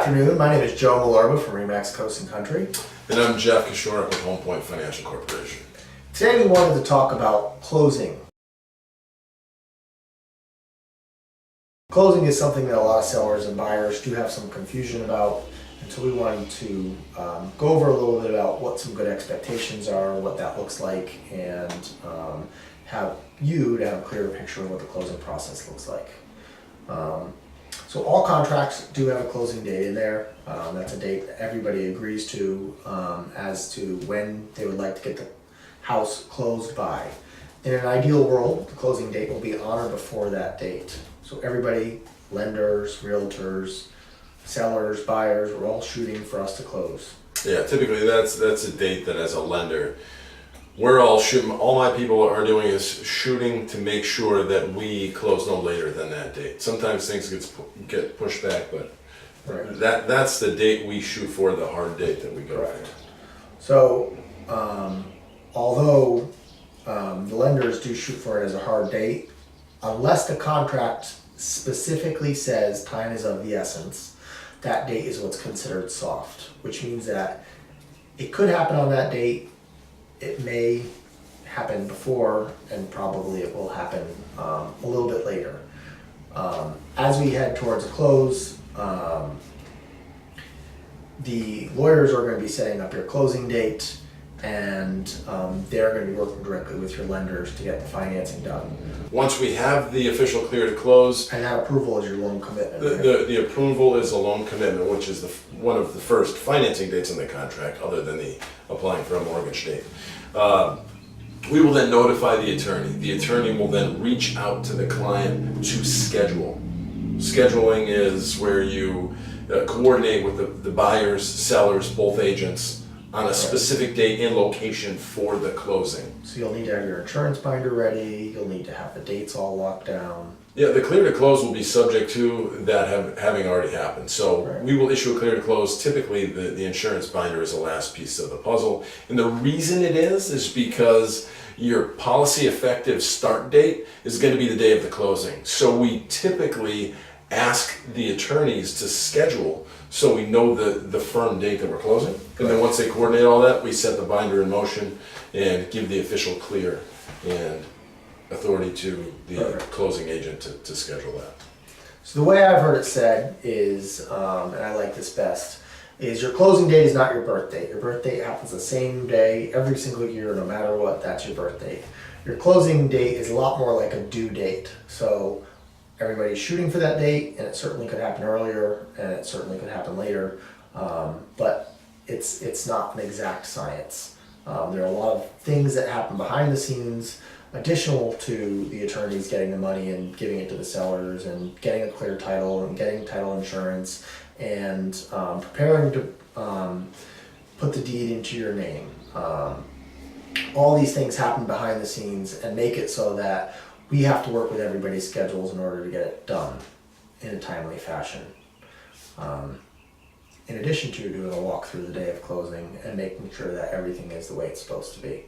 afternoon. My name is Joe Malarba from Remax Coast and Country. And I'm Jeff Kishorek with Home Point Financial Corporation. Today we wanted to talk about closing. Closing is something that a lot of sellers and buyers do have some confusion about, and so we wanted to go over a little bit about what some good expectations are, what that looks like, and have you to have a clearer picture of what the closing process looks like. So all contracts do have a closing date in there. That's a date that everybody agrees to as to when they would like to get the house closed by. In an ideal world, the closing date will be on or before that date. So everybody, lenders, realtors, sellers, buyers, we're all shooting for us to close. Yeah, typically that's a date that as a lender, we're all shooting, all my people are doing is shooting to make sure that we close no later than that date. Sometimes things get pushed back, but Right. that's the date we shoot for, the hard date that we go Correct. for. So although the lenders do shoot for it as a hard date, unless the contract specifically says time is of the essence, that date is what's considered soft, which means that it could happen on that date. It may happen before, and probably it will happen a little bit later. As we head towards a close, the lawyers are going to be setting up your closing date, and they're going to be working directly with your lenders to get the financing done. Once we have the official clear to close, And that approval is your loan commitment. Right? the approval is a loan commitment, which is one of the first financing dates in the contract, other than the applying for a mortgage date. We will then notify the attorney. The attorney will then reach out to the client to schedule. Scheduling is where you coordinate with the buyers, sellers, both agents on a specific date and location for the closing. So you'll need to have your insurance binder ready. You'll need to have the dates all locked down. Yeah, the clear to close will be subject to that having already happened. So Right. we will issue a clear to close. Typically, the insurance binder is the last piece of the puzzle. And the reason it is because your policy effective start date is going to be the day of the closing. So we typically ask the attorneys to schedule so we know the firm date that we're closing. And then once they coordinate all that, we set the binder in motion and give the official clear and authority to the Perfect. closing agent to schedule that. So the way I've heard it said is, and I like this best, is your closing date is not your birth date. Your birth date happens the same day every single year, no matter what, that's your birth date. Your closing date is a lot more like a due date. So everybody's shooting for that date, and it certainly could happen earlier, and it certainly could happen later, but it's not an exact science. There are a lot of things that happen behind the scenes, additional to the attorneys getting the money and giving it to the sellers and getting a clear title and getting title insurance and preparing to put the deed into your name. All these things happen behind the scenes and make it so that we have to work with everybody's schedules in order to get it done in a timely fashion. In addition to doing a walkthrough the day of closing and making sure that everything is the way it's supposed to be.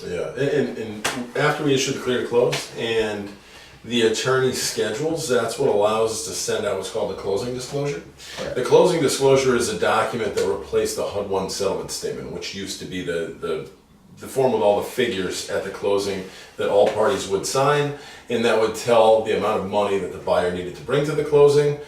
Yeah, and after we issue the clear to close and the attorney schedules, that's what allows us to send out what's called the closing disclosure. Right. The closing disclosure is a document that replaced the HUD-1 settlement statement, which used to be the form with all the figures at the closing that all parties would sign, and that would tell the amount of money that the buyer needed to bring to the closing,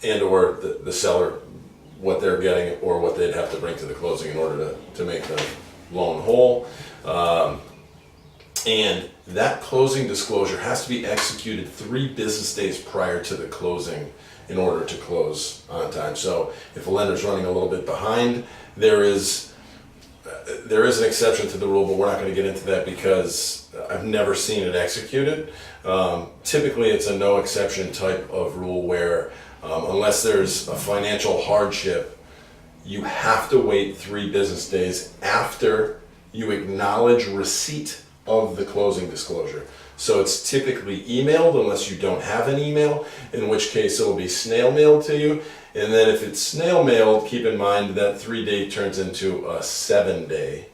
and or the seller what they're getting or what they'd have to bring to the closing in order to make the loan whole. And that closing disclosure has to be executed 3 business days prior to the closing in order to close on time. So if a lender's running a little bit behind, there is an exception to the rule, but we're not going to get into that because I've never seen it executed. Typically, it's a no exception type of rule where unless there's a financial hardship, you have to wait 3 business days after you acknowledge receipt of the closing disclosure. So it's typically emailed unless you don't have an email, in which case it will be snail mailed to you. And then if it's snail mailed, keep in mind that 3-day turns into a 7-day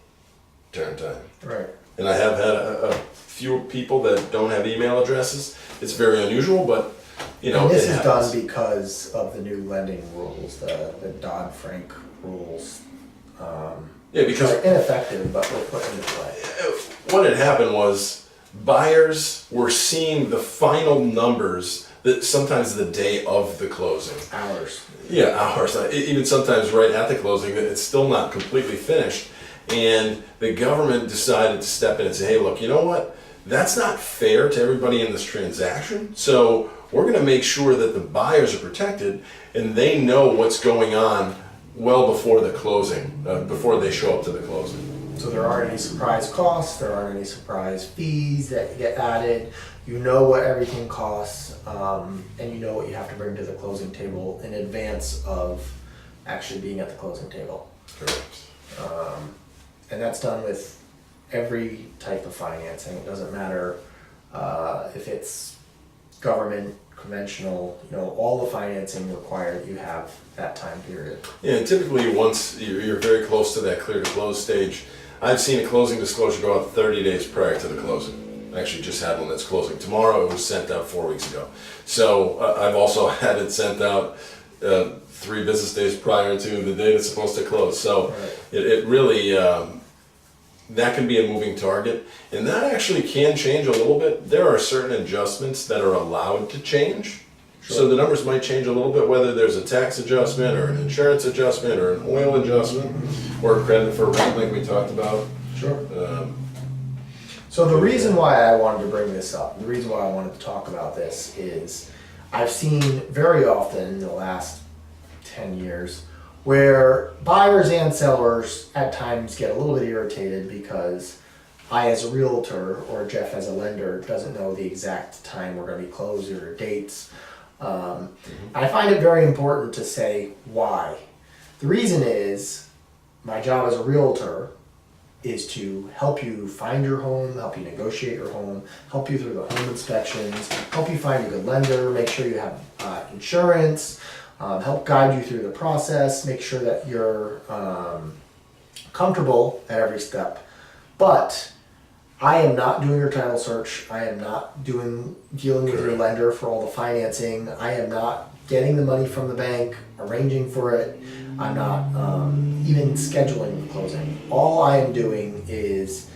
turn time. Right. And I have had a few people that don't have email addresses. It's very unusual, but And this it is happens. done because of the new lending rules, the Dodd-Frank rules. Yeah, because They're ineffective, but we're put into play. what had happened was buyers were seeing the final numbers that sometimes the day of the closing. Hours. Yeah, hours. Even sometimes right at the closing, that it's still not completely finished. And the government decided to step in and say, hey, look, you know what? That's not fair to everybody in this transaction. So we're going to make sure that the buyers are protected and they know what's going on well before the closing, before they show up to the closing. So there aren't any surprise costs, there aren't any surprise fees that get added. You know what everything costs, and you know what you have to bring to the closing table in advance of actually being at the closing table. Correct. And that's done with every type of financing. It doesn't matter if it's government, conventional, all the financing required, you have that time period. Yeah, and typically once you're very close to that clear to close stage, I've seen a closing disclosure go out 30 days prior to the closing. I actually just had one that's closing tomorrow. It was sent out 4 weeks ago. So I've also had it sent out 3 business days prior to the date it's supposed to close. So Right. it really, that can be a moving target. And that actually can change a little bit. There are certain adjustments that are allowed to change. Sure. So the numbers might change a little bit, whether there's a tax adjustment or an insurance adjustment or an oil adjustment or a credit for rent like we talked about. Sure. So the reason why I wanted to bring this up, the reason why I wanted to talk about this is I've seen very often in the last 10 years where buyers and sellers at times get a little bit irritated because I as a realtor or Jeff as a lender doesn't know the exact time we're going to be closed or dates. I find it very important to say why. The reason is my job as a realtor is to help you find your home, help you negotiate your home, help you through the home inspections, help you find a good lender, make sure you have insurance, help guide you through the process, make sure that you're comfortable at every step. But I am not doing your title search. I am not dealing with your lender for all the financing. I am not getting the money from the bank, arranging for it. I'm not even scheduling the closing. All I am doing is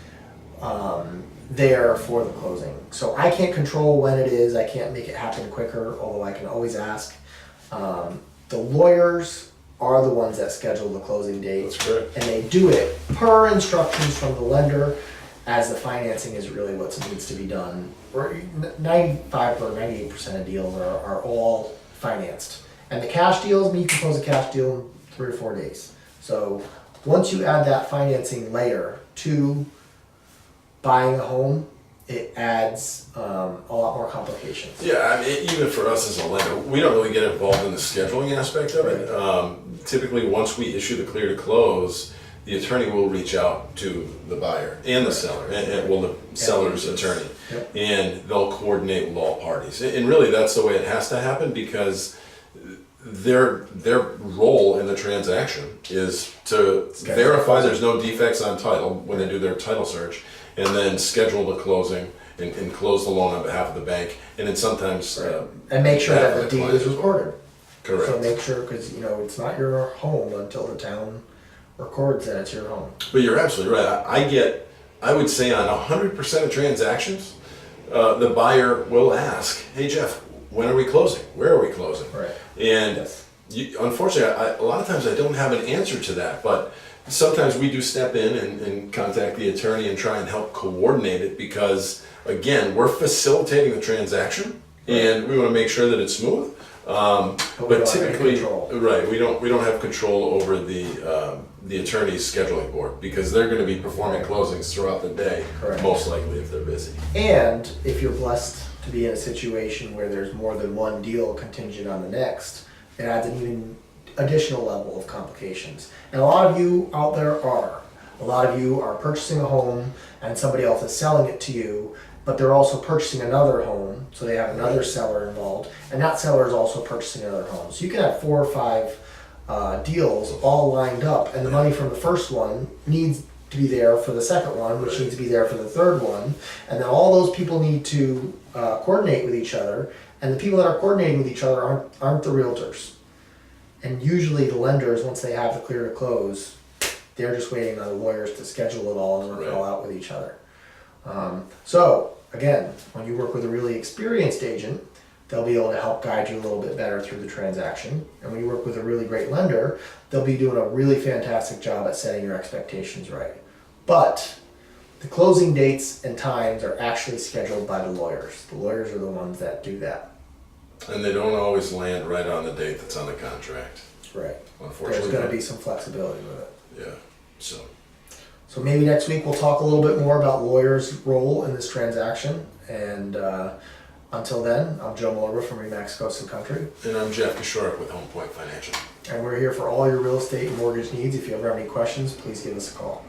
there for the closing. So I can't control when it is. I can't make it happen quicker, although I can always ask. The lawyers are the ones that schedule the closing date. That's correct. And they do it per instructions from the lender, as the financing is really what needs to be done. 95 or 98% of deals are all financed. And the cash deals, you can close a cash deal in 3 or 4 days. So once you add that financing layer to buying a home, it adds a lot more complications. Yeah, I mean, even for us as a lender, we don't really get involved in the scheduling aspect of it. Typically, once we issue the clear to close, the attorney will reach out to the buyer and the seller, and well, the seller's attorney, Yep. and they'll coordinate with all parties. And really, that's the way it has to happen because their role in the transaction is to verify there's no defects on title when they do their title search, and then schedule the closing and close the loan on behalf of the bank, and then sometimes And make sure that the behalf of deed client is as well. recorded. Correct. So make sure, because it's not your home until the town records that it's your home. But you're absolutely right. I would say on 100% of transactions, the buyer will ask, "Hey Jeff, when are we closing? Where are we closing?" Right. And Yes. unfortunately, a lot of times I don't have an answer to that, but sometimes we do step in and contact the attorney and try and help coordinate it because, again, we're facilitating the transaction and we want to make sure that it's smooth. we don't But have any typically, control. right, we don't have control over the attorney's scheduling board because they're going to be performing closings throughout the day, Correct. most likely if they're busy. And if you're blessed to be in a situation where there's more than one deal contingent on the next, it adds an even additional level of complications. And a lot of you out there are. A lot of you are purchasing a home and somebody else is selling it to you, but they're also purchasing another home, so they have another seller involved, and that seller is also purchasing another home. So you can have 4 or 5 deals all lined up, and the money from the first one needs to be there for the second one, which Right. needs to be there for the third one, and then all those people need to coordinate with each other, and the people that are coordinating with each other aren't the realtors. And usually the lenders, once they have the clear to close, they're just waiting on the lawyers to schedule it all and work it all out with each other. So, again, when you work with a really experienced agent, they'll be able to help guide you a little bit better through the transaction. And when you work with a really great lender, they'll be doing a really fantastic job at setting your expectations right. But the closing dates and times are actually scheduled by the lawyers. The lawyers are the ones that do that. And they don't always land right on the date that's on the contract, Right. unfortunately. There's going to be some flexibility with it. Yeah, so. So maybe next week we'll talk a little bit more about lawyers' role in this transaction. And until then, I'm Joe Mulliver from Remax Coast and Country. And I'm Jeff Kishorek with Home Point Financial. And we're here for all your real estate and mortgage needs. If you ever have any questions, please give us a call.